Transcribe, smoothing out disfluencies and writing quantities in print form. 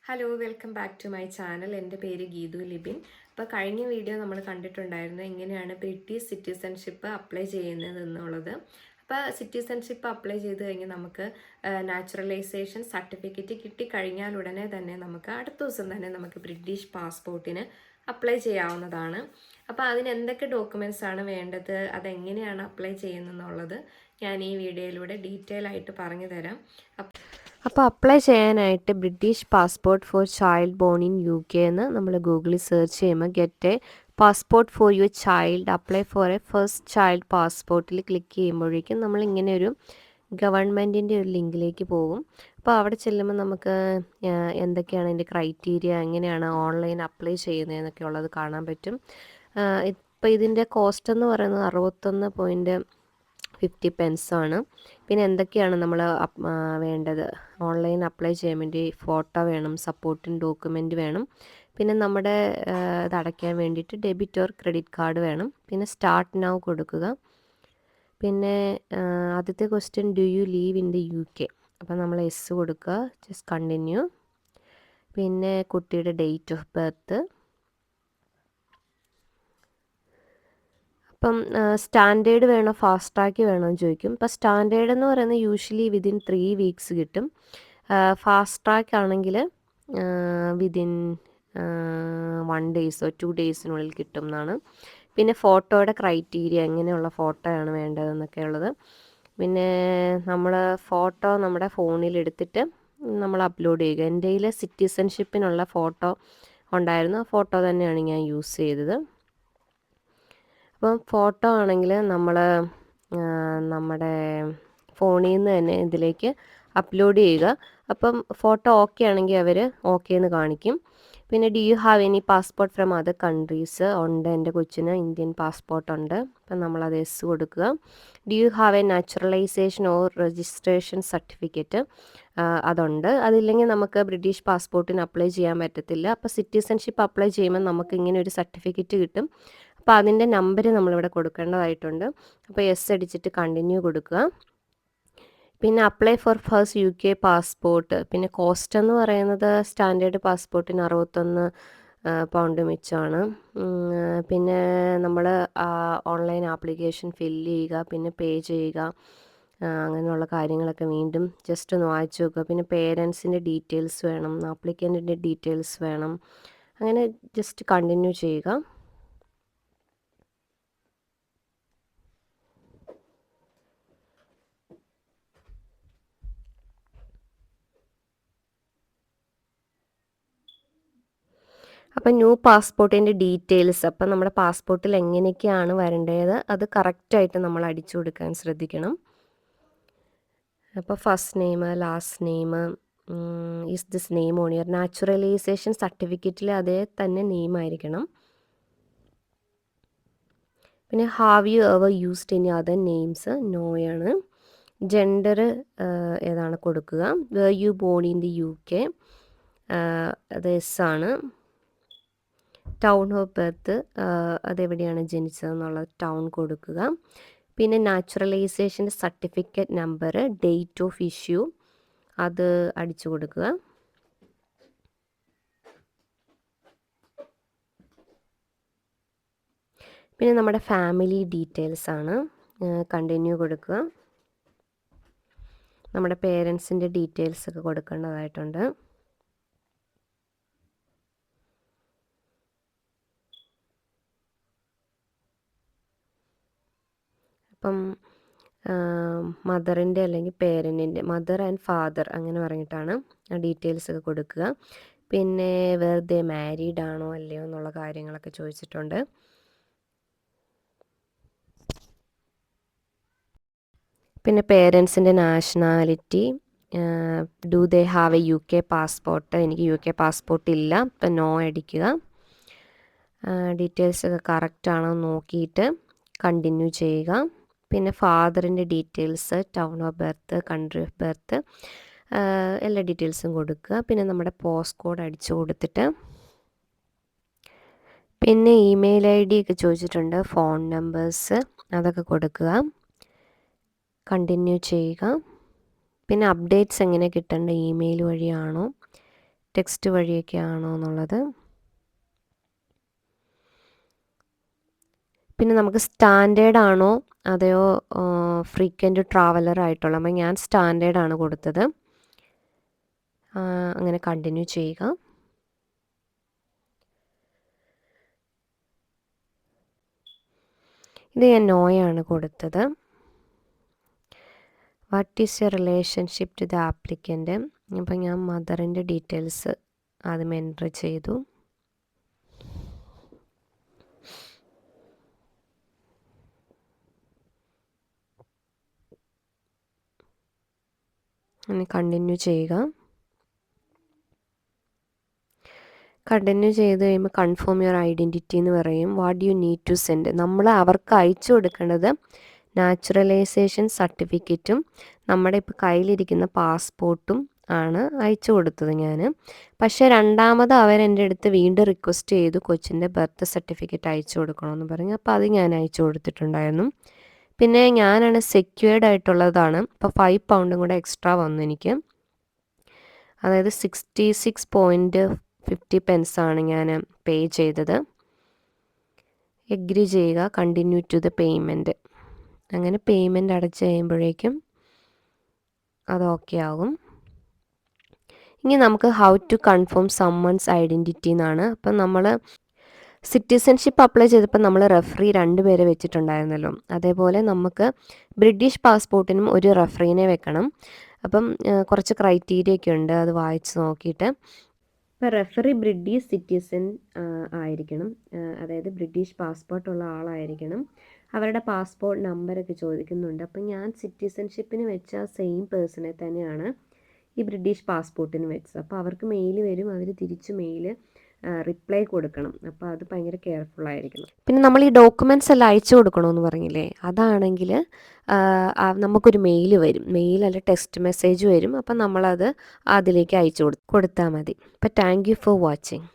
Hello welcome back to my channel. എൻ്റെ പേര് ഗീതു ലിബിൻ. അപ്പോൾ കഴിഞ്ഞ വീഡിയോ നമ്മൾ കണ്ടിട്ടുണ്ടായിരുന്നു എങ്ങനെയാണ് ബ്രിട്ടീഷ് സിറ്റിസൺഷിപ്പ് അപ്ലൈ ചെയ്യുന്നത് എന്നുള്ളത്. അപ്പോൾ സിറ്റിസൺഷിപ്പ് അപ്ലൈ ചെയ്ത് കഴിഞ്ഞ് നമുക്ക് നാച്ചുറലൈസേഷൻ സർട്ടിഫിക്കറ്റ് കിട്ടിക്കഴിഞ്ഞാൽ ഉടനെ തന്നെ നമുക്ക് അടുത്ത ദിവസം തന്നെ നമുക്ക് ബ്രിട്ടീഷ് പാസ്പോർട്ടിന് അപ്ലൈ ചെയ്യാവുന്നതാണ്. അപ്പോൾ അതിന് എന്തൊക്കെ ഡോക്യുമെൻറ്റ്സ് ആണ് വേണ്ടത്, അതെങ്ങനെയാണ് അപ്ലൈ ചെയ്യുന്നതെന്നുള്ളത് ഞാൻ ഈ വീഡിയോയിലൂടെ ഡീറ്റെയിൽ ആയിട്ട് പറഞ്ഞു തരാം. അപ്പോൾ അപ്ലൈ ചെയ്യാനായിട്ട് British passport for child born in UK എന്ന് നമ്മൾ ഗൂഗിളിൽ സെർച്ച് ചെയ്യുമ്പോൾ get a passport for your child, apply for a first child പാസ്പോർട്ടിൽ ക്ലിക്ക് ചെയ്യുമ്പോഴേക്കും നമ്മളിങ്ങനെ ഒരു ഗവൺമെൻറ്റിൻ്റെ ഒരു ലിങ്കിലേക്ക് പോകും. അപ്പോൾ അവിടെ ചെല്ലുമ്പോൾ നമുക്ക് എന്തൊക്കെയാണ് അതിൻ്റെ ക്രൈറ്റീരിയ, എങ്ങനെയാണ് ഓൺലൈൻ അപ്ലൈ ചെയ്യുന്നതെന്നൊക്കെ ഉള്ളത് കാണാൻ പറ്റും. ഇപ്പോൾ ഇതിൻ്റെ കോസ്റ്റ് എന്ന് പറയുന്നത് 61.50 ആണ്. പിന്നെ എന്തൊക്കെയാണ് നമ്മൾ വേണ്ടത്, ഓൺലൈൻ അപ്ലൈ ചെയ്യാൻ വേണ്ടി ഫോട്ടോ വേണം, സപ്പോർട്ടിങ് ഡോക്യുമെൻ്റ് വേണം, പിന്നെ നമ്മുടെ ഇത് അടയ്ക്കാൻ വേണ്ടിയിട്ട് ഡെബിറ്റ് ഓർ ക്രെഡിറ്റ് കാർഡ് വേണം, പിന്നെ സ്റ്റാർട്ട് നൗ കൊടുക്കുക. പിന്നെ ആദ്യത്തെ question, do you leave in the UK? അപ്പോൾ നമ്മൾ എസ് കൊടുക്കുക, ജസ്റ്റ് കണ്ടിന്യൂ. പിന്നെ കുട്ടിയുടെ ഡേറ്റ് ഓഫ് ബർത്ത്. അപ്പം സ്റ്റാൻഡേർഡ് വേണോ ഫാസ്റ്റ് ട്രാക്ക് വേണോ എന്ന് ചോദിക്കും. ഇപ്പോൾ സ്റ്റാൻഡേർഡ് എന്ന് പറയുന്നത് യൂഷ്വലി വിതിൻ 3 വീക്സ് കിട്ടും. ഫാസ്റ്റ് ട്രാക്ക് ആണെങ്കിൽ വിതിൻ 1 ഡേയ്സോ 2 ഡേയ്സിനുള്ളിൽ കിട്ടും എന്നാണ്. പിന്നെ ഫോട്ടോയുടെ ക്രൈറ്റീരിയ, എങ്ങനെയുള്ള ഫോട്ടോയാണ് വേണ്ടതെന്നൊക്കെ ഉള്ളത്. പിന്നെ നമ്മൾ ഫോട്ടോ നമ്മുടെ ഫോണിൽ എടുത്തിട്ട് നമ്മൾ അപ്ലോഡ് ചെയ്യുക. എൻ്റെ കയ്യിൽ സിറ്റിസൺഷിപ്പിനുള്ള ഫോട്ടോ ഉണ്ടായിരുന്നു, ആ ഫോട്ടോ തന്നെയാണ് ഞാൻ യൂസ് ചെയ്തത്. അപ്പം ഫോട്ടോ ആണെങ്കിൽ നമ്മൾ നമ്മുടെ ഫോണിൽ നിന്ന് തന്നെ ഇതിലേക്ക് അപ്ലോഡ് ചെയ്യുക. അപ്പം ഫോട്ടോ ഓക്കെ ആണെങ്കിൽ അവർ ഓക്കെ എന്ന് കാണിക്കും. പിന്നെ do you have any passport from other countries? ഉണ്ട്, എൻ്റെ കൊച്ചിന് ഇന്ത്യൻ പാസ്പോർട്ട് ഉണ്ട്. അപ്പം നമ്മളത് എസ് കൊടുക്കുക. Do you have A naturalisation or registration certificate? അതുണ്ട്. അതില്ലെങ്കിൽ നമുക്ക് ബ്രിട്ടീഷ് പാസ്പോർട്ടിന് അപ്ലൈ ചെയ്യാൻ പറ്റത്തില്ല. അപ്പോൾ സിറ്റിസൺഷിപ്പ് അപ്ലൈ ചെയ്യുമ്പോൾ നമുക്ക് ഇങ്ങനെ ഒരു സർട്ടിഫിക്കറ്റ് കിട്ടും. അപ്പോൾ അതിൻ്റെ നമ്പർ നമ്മളിവിടെ കൊടുക്കേണ്ടതായിട്ടുണ്ട്. അപ്പോൾ എസ് അടിച്ചിട്ട് കണ്ടിന്യൂ കൊടുക്കുക. പിന്നെ apply for first UK passport. പിന്നെ കോസ്റ്റ് എന്ന് പറയുന്നത് സ്റ്റാൻഡേർഡ് പാസ്പോർട്ടിന് 61 പൗണ്ട് മിച്ചമാണ്. പിന്നെ നമ്മൾ ഓൺലൈൻ ആപ്ലിക്കേഷൻ ഫില്ല് ചെയ്യുക, പിന്നെ പേ ചെയ്യുക, അങ്ങനെയുള്ള കാര്യങ്ങളൊക്കെ വീണ്ടും ജസ്റ്റ് ഒന്ന് വായിച്ചു നോക്കുക. പിന്നെ പേരൻസിൻ്റെ ഡീറ്റെയിൽസ് വേണം, ആപ്ലിക്കൻറ്റിൻ്റെ ഡീറ്റെയിൽസ് വേണം. അങ്ങനെ ജസ്റ്റ് കണ്ടിന്യൂ ചെയ്യുക. അപ്പം ന്യൂ പാസ്പോർട്ടിൻ്റെ ഡീറ്റെയിൽസ്, അപ്പം നമ്മുടെ പാസ്പോർട്ടിൽ എങ്ങനെയൊക്കെയാണ് വരേണ്ടത് അത് കറക്റ്റായിട്ട് നമ്മൾ അടിച്ചു കൊടുക്കാൻ ശ്രദ്ധിക്കണം. അപ്പോൾ first name, last name, is this name on your naturalisation സർട്ടിഫിക്കറ്റിൽ അതേ തന്നെ നെയിം ആയിരിക്കണം. പിന്നെ have you ever used any other names? നോയാണ്. ജെൻഡർ ഏതാണ് കൊടുക്കുക. Where you born in the UK? അത് എസ് ആണ്. ടൗൺ ഓഫ് ബർത്ത്, അതെവിടെയാണ് ജനിച്ചതെന്നുള്ള ടൗൺ കൊടുക്കുക. പിന്നെ naturalisation certificate number, date of issue അത് അടിച്ചു കൊടുക്കുക. പിന്നെ നമ്മുടെ ഫാമിലി ഡീറ്റെയിൽസ് ആണ്, കണ്ടിന്യൂ കൊടുക്കുക. നമ്മുടെ പേരൻസിൻ്റെ ഡീറ്റെയിൽസ് ഒക്കെ കൊടുക്കേണ്ടതായിട്ടുണ്ട്. അപ്പം മദറിൻ്റെ അല്ലെങ്കിൽ പേരൻറ്റിൻ്റെ, മദർ ആൻഡ് ഫാദർ അങ്ങനെ പറഞ്ഞിട്ടാണ് ഡീറ്റെയിൽസ് ഒക്കെ കൊടുക്കുക. പിന്നെ വെറുതെ മാരീഡ് ആണോ അല്ലയോ എന്നുള്ള കാര്യങ്ങളൊക്കെ ചോദിച്ചിട്ടുണ്ട്. പിന്നെ പേരൻസിൻ്റെ nationality, do they have a UK passport? എനിക്ക് UK പാസ്പോർട്ട് ഇല്ല, ഇപ്പം നോ അടിക്കുക. ഡീറ്റെയിൽസ് ഒക്കെ കറക്റ്റ് ആണോ നോക്കിയിട്ട് കണ്ടിന്യൂ ചെയ്യുക. പിന്നെ ഫാദറിൻ്റെ details, town of birth, country of birth, എല്ലാ ഡീറ്റെയിൽസും കൊടുക്കുക. പിന്നെ നമ്മുടെ പോസ്റ്റ് കോഡ് അടിച്ചു കൊടുത്തിട്ട് പിന്നെ ഇമെയിൽ ID ഒക്കെ ചോദിച്ചിട്ടുണ്ട്, ഫോൺ നമ്പേഴ്സ് അതൊക്കെ കൊടുക്കുക, കണ്ടിന്യൂ ചെയ്യുക. പിന്നെ അപ്ഡേറ്റ്സ് എങ്ങനെ കിട്ടേണ്ട, ഇമെയിൽ വഴിയാണോ? ടെക്സ്റ്റ് വഴിയൊക്കെ ആണോ എന്നുള്ളത്. പിന്നെ നമുക്ക് സ്റ്റാൻഡേർഡ് ആണോ അതെയോ ഫ്രീക്വൻറ്റ് ട്രാവലർ ആയിട്ടുള്ള, അപ്പം ഞാൻ സ്റ്റാൻഡേർഡ് ആണ് കൊടുത്തത്. അങ്ങനെ കണ്ടിന്യൂ ചെയ്യുക. ഇത് ഞാൻ നോയാണ് കൊടുത്തത്. What is your relationship to the applicant. അപ്പം ഞാൻ മദറിൻ്റെ ഡീറ്റെയിൽസ് ആദ്യം എൻറ്റർ ചെയ്തു. അങ്ങനെ കണ്ടിന്യൂ ചെയ്യുക. കണ്ടിന്യൂ ചെയ്ത് കഴിയുമ്പോൾ കൺഫേം യുവർ ഐഡൻറ്റിറ്റി എന്ന് പറയും. What you need to send. നമ്മൾ അവർക്ക് അയച്ചു കൊടുക്കേണ്ടത് നാച്ചുറലൈസേഷൻ സർട്ടിഫിക്കറ്റും നമ്മുടെ ഇപ്പോൾ കയ്യിലിരിക്കുന്ന പാസ്പോർട്ടും ആണ് അയച്ചു കൊടുത്തത് ഞാൻ. പക്ഷേ രണ്ടാമത് അവരെൻ്റെ അടുത്ത് വീണ്ടും റിക്വസ്റ്റ് ചെയ്തു കൊച്ചിൻ്റെ ബർത്ത് സർട്ടിഫിക്കറ്റ് അയച്ചു കൊടുക്കണമെന്ന് പറഞ്ഞു. അപ്പോൾ അത് ഞാൻ അയച്ചു കൊടുത്തിട്ടുണ്ടായിരുന്നു. പിന്നെ ഞാനാണ് സെക്യൂർഡ് ആയിട്ടുള്ളതാണ്. ഇപ്പോൾ 5 പൗണ്ടും കൂടെ എക്സ്ട്രാ വന്നു എനിക്ക്. അതായത് 66.50 ആണ് ഞാൻ പേ ചെയ്തത്. എഗ്രി ചെയ്യുക. Continue to the payment. അങ്ങനെ പേയ്മെൻറ്റ് അടച്ച് കഴിയുമ്പോഴേക്കും അത് ഓക്കെ ആകും. ഇനി നമുക്ക് how to confirm summons identity എന്നാണ്. അപ്പം നമ്മൾ സിറ്റിസൺഷിപ്പ് അപ്ലൈ ചെയ്തപ്പോൾ നമ്മൾ റെഫറി 2 പേരെ വെച്ചിട്ടുണ്ടായിരുന്നല്ലോ. അതേപോലെ നമുക്ക് ബ്രിട്ടീഷ് പാസ്പോർട്ടിനും ഒരു റെഫറീനെ വെക്കണം. അപ്പം കുറച്ച് ക്രൈറ്റീരിയ ഒക്കെ ഉണ്ട്, അത് വായിച്ച് നോക്കിയിട്ട്. ഇപ്പോൾ റെഫറി ബ്രിട്ടീഷ് സിറ്റിസൺ ആയിരിക്കണം, അതായത് ബ്രിട്ടീഷ് പാസ്പോർട്ടുള്ള ആളായിരിക്കണം. അവരുടെ പാസ്പോർട്ട് നമ്പറൊക്കെ ചോദിക്കുന്നുണ്ട്. അപ്പം ഞാൻ സിറ്റിസൺഷിപ്പിന് വെച്ച സെയിം പേഴ്സണെ തന്നെയാണ് ഈ ബ്രിട്ടീഷ് പാസ്പോർട്ടിന് വെച്ചത്. അപ്പോൾ അവർക്ക് മെയിൽ വരും, അവർ തിരിച്ച് മെയിൽ റിപ്ലൈ കൊടുക്കണം. അപ്പോൾ അത് ഭയങ്കര കെയർഫുൾ ആയിരിക്കണം. പിന്നെ നമ്മൾ ഈ ഡോക്യുമെൻറ്റ്സ് എല്ലാം അയച്ചു കൊടുക്കണമെന്ന് പറഞ്ഞില്ലേ, അതാണെങ്കിൽ നമുക്കൊരു മെയിൽ വരും, മെയിൽ അല്ല ടെക്സ്റ്റ് മെസ്സേജ് വരും. അപ്പം നമ്മളത് അതിലേക്ക് അയച്ചു കൊടുത്താൽ മതി. അപ്പോൾ താങ്ക് യു ഫോർ വാച്ചിങ്.